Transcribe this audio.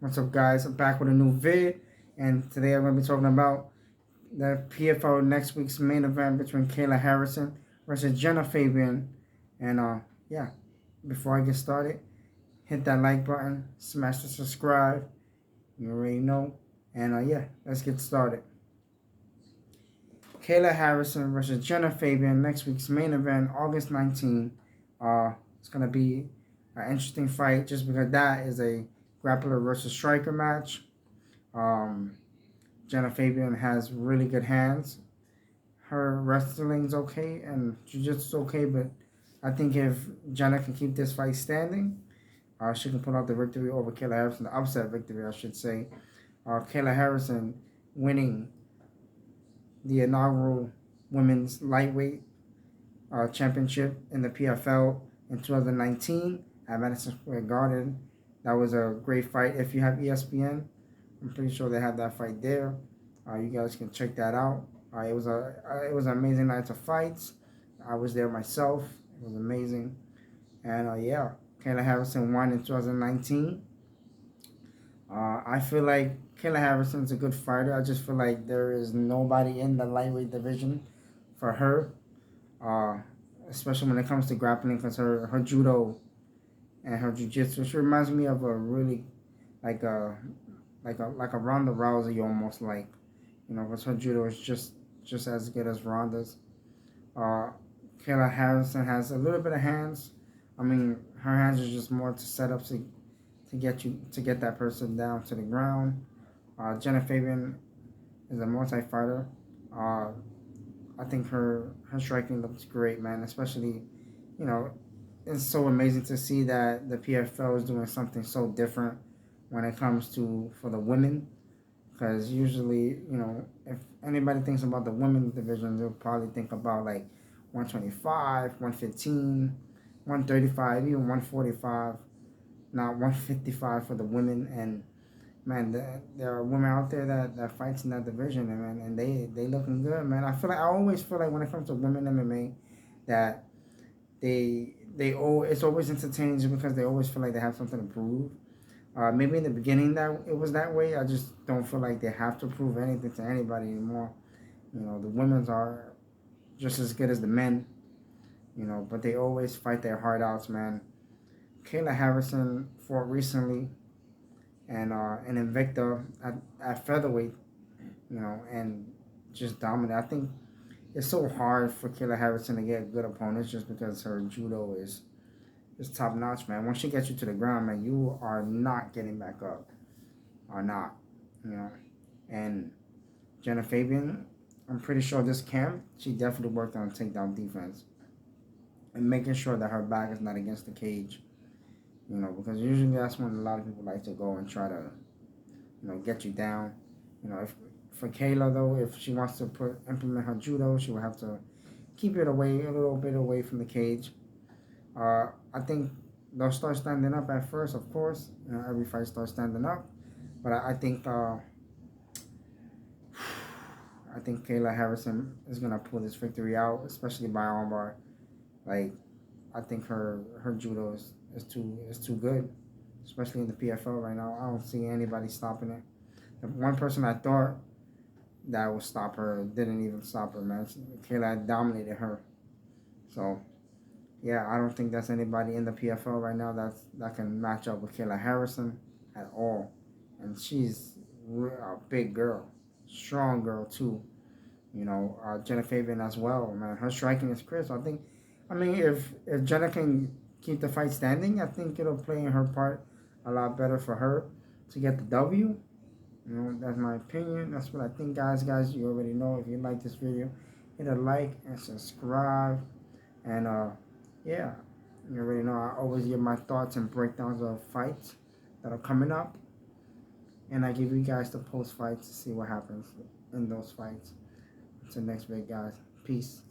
What's up, guys? I'm back with a new vid, and today I'm going to be talking about the PFL next week's main event between Kayla Harrison versus Jenna Fabian. And yeah, before I get started, hit that like button, smash the subscribe. You already know. And yeah, let's get started. Kayla Harrison versus Jenna Fabian next week's main event, August 19th. It's going to be an interesting fight just because that is a grappler versus striker match. Um, Jenna Fabian has really good hands. Her wrestling's okay and jiu-jitsu's okay, but I think if Jenna can keep this fight standing, she can put out the victory over Kayla Harrison, the upset victory, I should say. Kayla Harrison winning the inaugural women's lightweight championship in the PFL in 2019 at Madison Square Garden. That was a great fight. If you have ESPN, I'm pretty sure they have that fight there. You guys can check that out. It was an amazing night of fights. I was there myself. It was amazing. And yeah, Kayla Harrison won in 2019. I feel like Kayla Harrison's a good fighter. I just feel like there is nobody in the lightweight division for her, uh, especially when it comes to grappling, because her judo and her jiu-jitsu, she reminds me of a really like a like a Ronda Rousey almost, like, because her judo is just as good as Ronda's. Uh, Kayla Harrison has a little bit of hands. I mean, her hands are just more to set up to get that person down to the ground. Jenna Fabian is a multi-fighter. Uh, I think her striking looks great, man. Especially, you know, it's so amazing to see that the PFL is doing something so different when it comes to for the women. Because usually, if anybody thinks about the women's division, they'll probably think about like 125, 115, 135, even 145, not 155 for the women. And man, there are women out there that fights in that division, and man, and they looking good, man. I always feel like when it comes to women MMA, that it's always entertaining just because they always feel like they have something to prove. Maybe in the beginning that it was that way. I just don't feel like they have to prove anything to anybody anymore. The women's are just as good as the men. But they always fight their heart outs, man. Kayla Harrison fought recently and Invicta at featherweight, and just dominant. I think it's so hard for Kayla Harrison to get good opponents just because her judo is top notch, man. Once she gets you to the ground, man, you are not getting back up. Are not, you know. And Jenna Fabian, I'm pretty sure this camp, she definitely worked on takedown defense and making sure that her back is not against the cage. Because usually that's when a lot of people like to go and try to, get you down. If for Kayla though, if she wants to implement her judo, she will have to keep it away a little bit away from the cage. I think they'll start standing up at first, of course. Every fight starts standing up, but I think I think Kayla Harrison is gonna pull this victory out, especially by armbar. Like, I think her judo is too good, especially in the PFL right now. I don't see anybody stopping it. The one person I thought that would stop her didn't even stop her, man. Kayla dominated her. So yeah, I don't think there's anybody in the PFL right now that can match up with Kayla Harrison at all. And she's a big girl, strong girl too. Jenna Fabian as well, man. Her striking is crisp. I mean, if Jenna can keep the fight standing, I think it'll play in her part a lot better for her to get the W. That's my opinion. That's what I think, guys. Guys, you already know. If you like this video, hit a like and subscribe. And yeah, you already know I always give my thoughts and breakdowns of fights that are coming up, and I give you guys the post fights to see what happens in those fights. Until next week, guys. Peace.